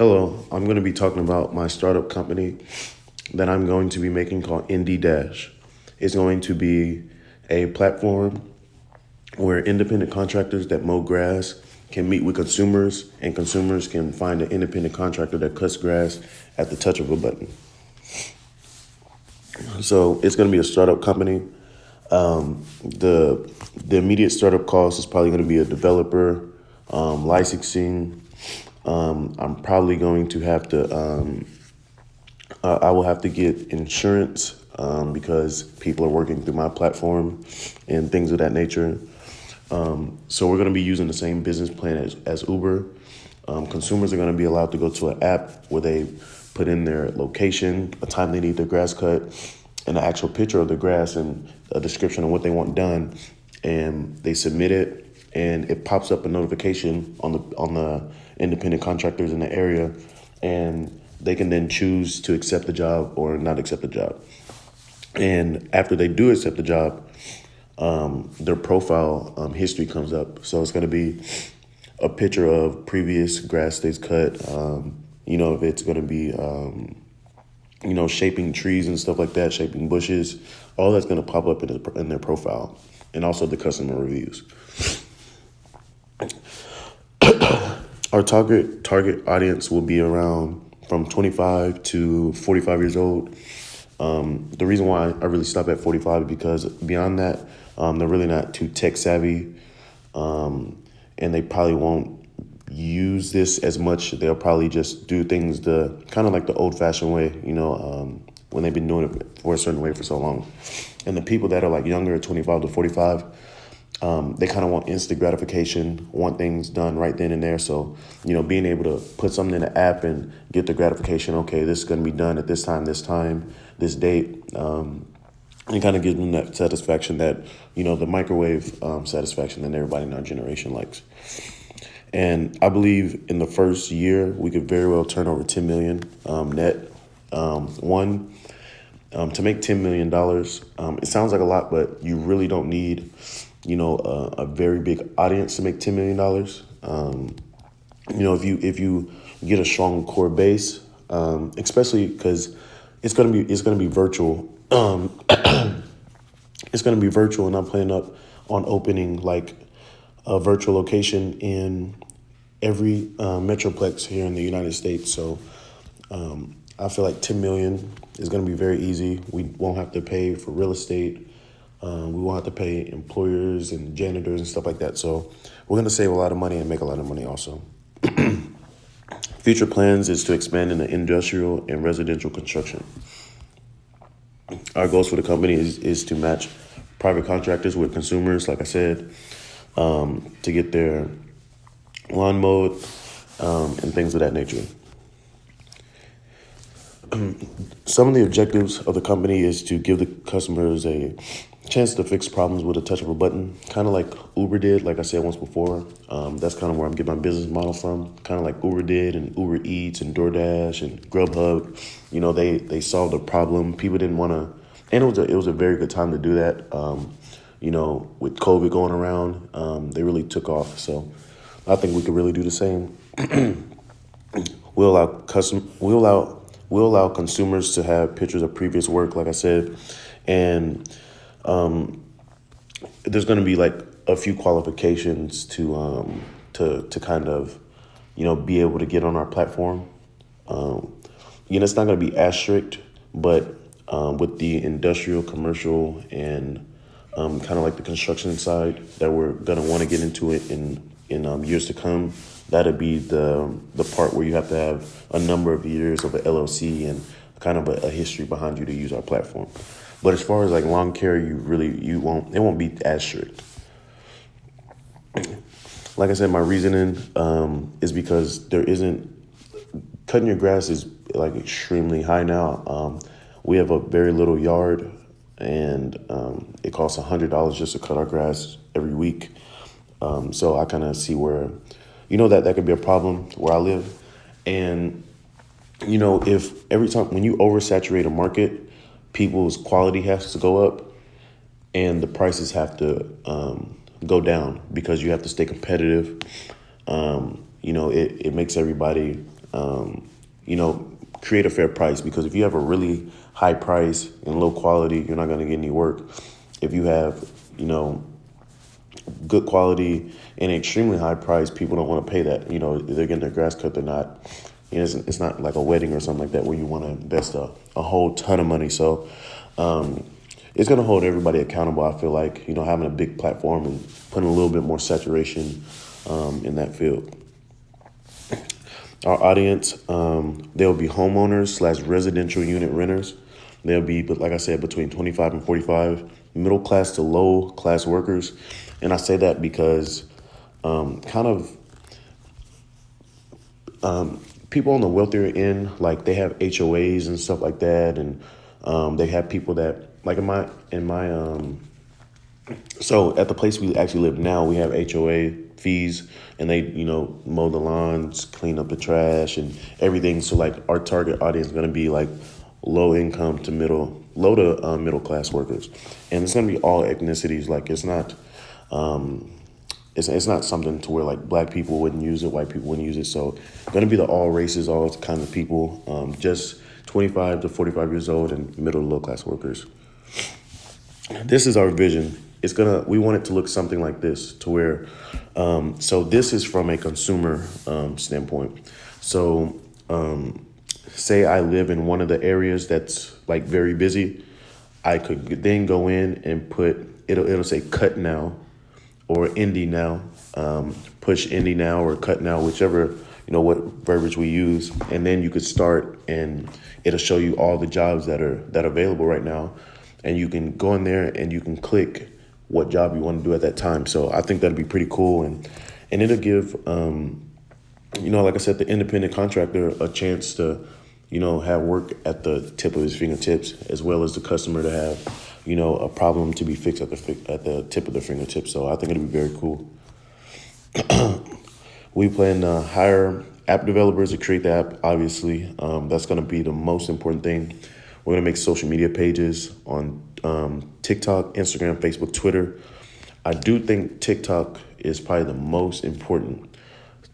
Hello, I'm going to be talking about my startup company that I'm going to be making called Indy Dash. It's going to be a platform where independent contractors that mow grass can meet with consumers, and consumers can find an independent contractor that cuts grass at the touch of a button. So it's going to be a startup company. The immediate startup cost is probably going to be a developer, licensing. I'm probably going to have to. I will have to get insurance because people are working through my platform and things of that nature. So we're going to be using the same business plan as Uber. Consumers are going to be allowed to go to an app where they put in their location, a time they need their grass cut, and an actual picture of the grass and a description of what they want done, and they submit it, and it pops up a notification on the independent contractors in the area, and they can then choose to accept the job or not accept the job. And after they do accept the job, their profile history comes up. So it's going to be a picture of previous grass stays cut. If it's going to be shaping trees and stuff like that, shaping bushes, all that's going to pop up in their profile, and also the customer reviews. Our target audience will be around from 25 to 45 years old. The reason why I really stop at 45 is because beyond that, they're really not too tech savvy, and they probably won't use this as much. They'll probably just do things the kind of like the old fashioned way, when they've been doing it for a certain way for so long. And the people that are like younger, 25 to 45, they kind of want instant gratification, want things done right then and there. So, being able to put something in the app and get the gratification, okay, this is going to be done at this time, this date. It kind of gives them that satisfaction that, the microwave satisfaction that everybody in our generation likes. And I believe in the first year, we could very well turn over 10 million net. To make $10 million, it sounds like a lot, but you really don't need, a very big audience to make $10 million. If you get a strong core base, especially because it's gonna be virtual. It's gonna be virtual, and I'm planning on opening like a virtual location in every metroplex here in the United States. So I feel like 10 million is going to be very easy. We won't have to pay for real estate. We won't have to pay employers and janitors and stuff like that. So we're going to save a lot of money and make a lot of money also. Future plans is to expand into industrial and residential construction. Our goals for the company is to match private contractors with consumers, like I said, to get their lawn mowed and things of that nature. Some of the objectives of the company is to give the customers a chance to fix problems with a touch of a button, kind of like Uber did, like I said once before. That's kind of where I'm getting my business model from, kind of like Uber did, and Uber Eats and DoorDash and Grubhub. They solved a problem. People didn't want to, and it was a very good time to do that. With COVID going around, they really took off. So I think we could really do the same. We'll allow consumers to have pictures of previous work, like I said, and there's going to be like a few qualifications to kind of be able to get on our platform. It's not going to be as strict, but with the industrial, commercial, and kind of like the construction side that we're going to want to get into it in years to come. That'd be the part where you have to have a number of years of an LLC and kind of a history behind you to use our platform. But as far as like lawn care, it won't be as strict. Like I said, my reasoning is because cutting your grass is like extremely high now. We have a very little yard, and it costs $100 just to cut our grass every week. So I kind of see where, that could be a problem where I live. And, if every time when you oversaturate a market, people's quality has to go up and the prices have to go down because you have to stay competitive. It makes everybody you know, create a fair price, because if you have a really high price and low quality, you're not going to get any work. If you have, you know, good quality and extremely high price, people don't want to pay that. You know, if they're getting their grass cut, they're not. You know, it's not like a wedding or something like that where you want to invest a whole ton of money. So it's going to hold everybody accountable. I feel like, you know, having a big platform and putting a little bit more saturation in that field. Our audience, they'll be homeowners / residential unit renters. They'll be, but like I said, between 25 and 45, middle class to low class workers. And I say that because kind of people on the wealthier end, like they have HOAs and stuff like that. And they have people that, like so at the place we actually live now, we have HOA fees, and they, you know, mow the lawns, clean up the trash and everything. So like our target audience is going to be like low income to low to middle class workers, and it's going to be all ethnicities. Like it's not something to where like black people wouldn't use it, white people wouldn't use it. So going to be the all races, all kinds of people, just 25 to 45 years old and middle to low class workers. This is our vision. We want it to look something like this, to where, so this is from a consumer standpoint. So say I live in one of the areas that's like very busy, I could then go in and it'll say cut now or Indy now, push Indy now or cut now, whichever, you know, what verbiage we use. And then you could start and it'll show you all the jobs that are available right now. And you can go in there and you can click what job you want to do at that time. So I think that'd be pretty cool. And it'll give, you know, like I said, the independent contractor a chance to, you know, have work at the tip of his fingertips, as well as the customer to have, you know, a problem to be fixed at the tip of their fingertips. So I think it'd be very cool. We plan to hire app developers to create the app. Obviously, that's going to be the most important thing. We're going to make social media pages on TikTok, Instagram, Facebook, Twitter. I do think TikTok is probably the most important.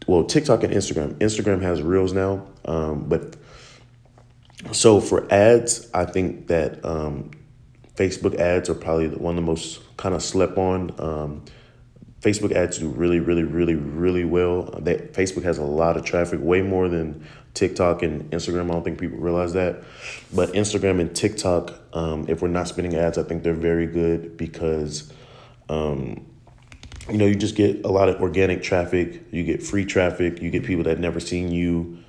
Well, TikTok and Instagram. Instagram has Reels now. But so for ads, I think that Facebook ads are probably one of the most kind of slept on. Facebook ads do really, really, really, really well. Facebook has a lot of traffic, way more than TikTok and Instagram. I don't think people realize that. But Instagram and TikTok, if we're not spending ads, I think they're very good because, you know, you just get a lot of organic traffic. You get free traffic. You get people that never seen you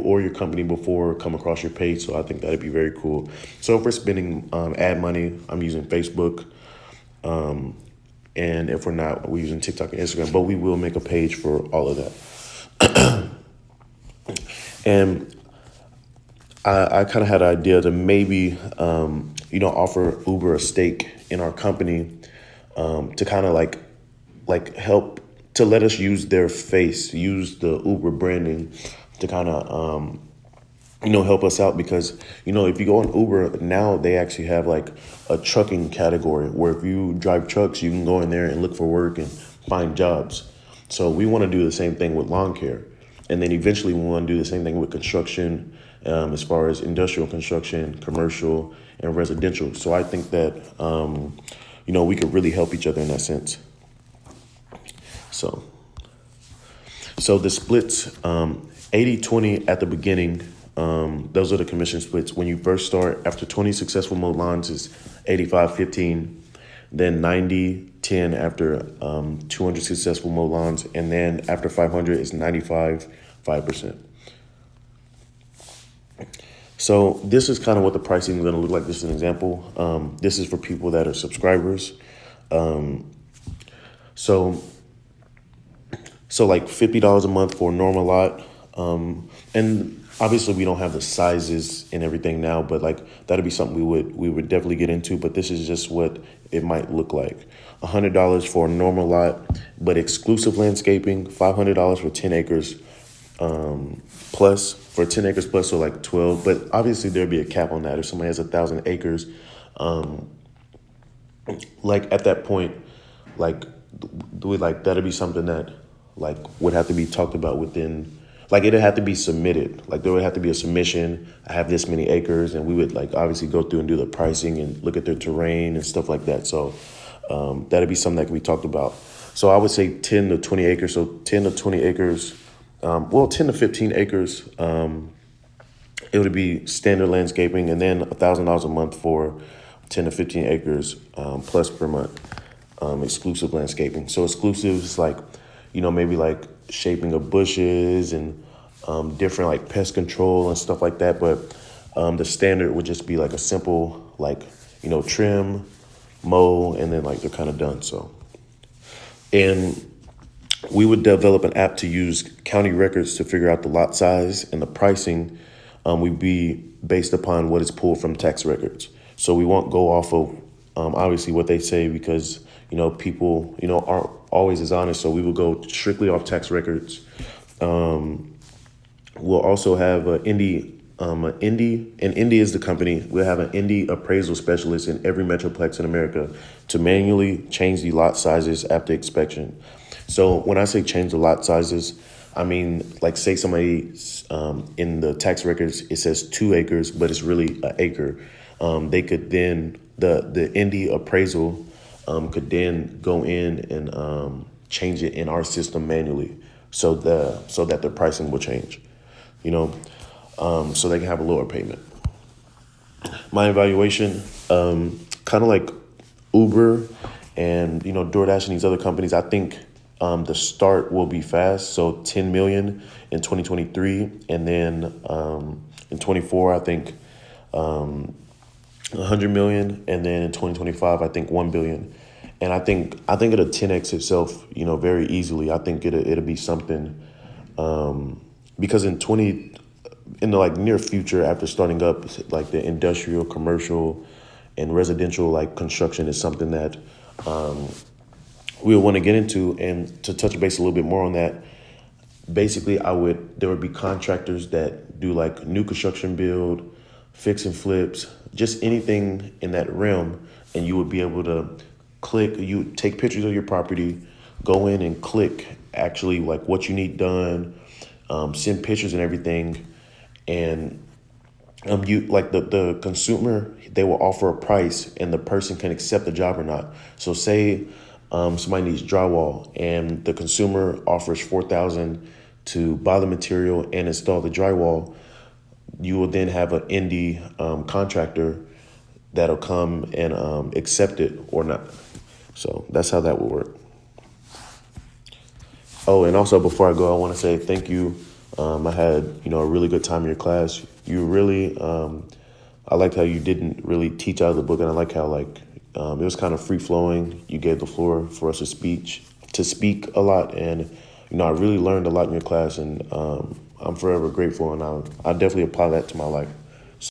or your company before come across your page. So I think that'd be very cool. So if we're spending ad money, I'm using Facebook. And if we're not, we're using TikTok and Instagram, but we will make a page for all of that. And I kind of had an idea to maybe, you know, offer Uber a stake in our company to kind of like help to let us use their face, use the Uber branding to kind of, you know, help us out. Because, you know, if you go on Uber now, they actually have like a trucking category where if you drive trucks, you can go in there and look for work and find jobs. So we want to do the same thing with lawn care. And then eventually we want to do the same thing with construction, as far as industrial construction, commercial, and residential. So I think that, you know, we could really help each other in that sense. So the splits, 80-20 at the beginning. Those are the commission splits. When you first start, after 20 successful mowed lawns is 85-15, then 90-10 after 200 successful mowed lawns, and then after 500 is 95-5%. So this is kind of what the pricing is going to look like. This is an example. This is for people that are subscribers. So like $50 a month for a normal lot. And obviously we don't have the sizes and everything now, but like that'd be something we would definitely get into. But this is just what it might look like. $100 for a normal lot, but exclusive landscaping, $500 for 10 acres plus, for 10 acres plus, so like 12. But obviously there'd be a cap on that. If somebody has 1,000 acres, like at that point, like that'd be something that like would have to be talked about within like it'd have to be submitted. Like there would have to be a submission. I have this many acres, and we would like obviously go through and do the pricing and look at their terrain and stuff like that. So that'd be something that can be talked about. So I would say 10 to 20 acres. So 10 to 20 acres, 10 to 15 acres. It would be standard landscaping, and then $1,000 a month for 10 to 15 acres plus per month. Exclusive landscaping. So exclusive is like, maybe like shaping of bushes and different like pest control and stuff like that. But the standard would just be like a simple, like, trim, mow, and then like they're kind of done. So, and we would develop an app to use county records to figure out the lot size, and the pricing would be based upon what is pulled from tax records. So we won't go off of obviously what they say, because people aren't always as honest. So we will go strictly off tax records. We'll also have Indy, and Indy is the company. We'll have an Indy appraisal specialist in every metroplex in America to manually change the lot sizes after inspection. So when I say change the lot sizes, I mean, like say somebody in the tax records, it says 2 acres, but it's really an acre. They could then, the Indy appraisal could then go in and change it in our system manually, so that the pricing will change, so they can have a lower payment. My evaluation, kind of like Uber and DoorDash and these other companies, I think the start will be fast. So 10 million in 2023, and then in 24, I think 100 million, and then in 2025, I think 1 billion. And I think it'll 10x itself, very easily. I think it'll be something, because in the like near future, after starting up, like the industrial, commercial, and residential like construction is something that we would want to get into. And to touch base a little bit more on that, basically there would be contractors that do like new construction build, fix and flips, just anything in that realm. And you would be able to you take pictures of your property, go in and click actually like what you need done, send pictures and everything. And you like the consumer, they will offer a price, and the person can accept the job or not. So say somebody needs drywall, and the consumer offers $4,000 to buy the material and install the drywall. You will then have an indie contractor that'll come and accept it or not. So that's how that will work. Oh, and also before I go, I want to say thank you. I had, a really good time in your class. You really, I liked how you didn't really teach out of the book, and I like how it was kind of free flowing. You gave the floor for us to speak a lot, and I really learned a lot in your class, and I'm forever grateful, and I definitely apply that to my life.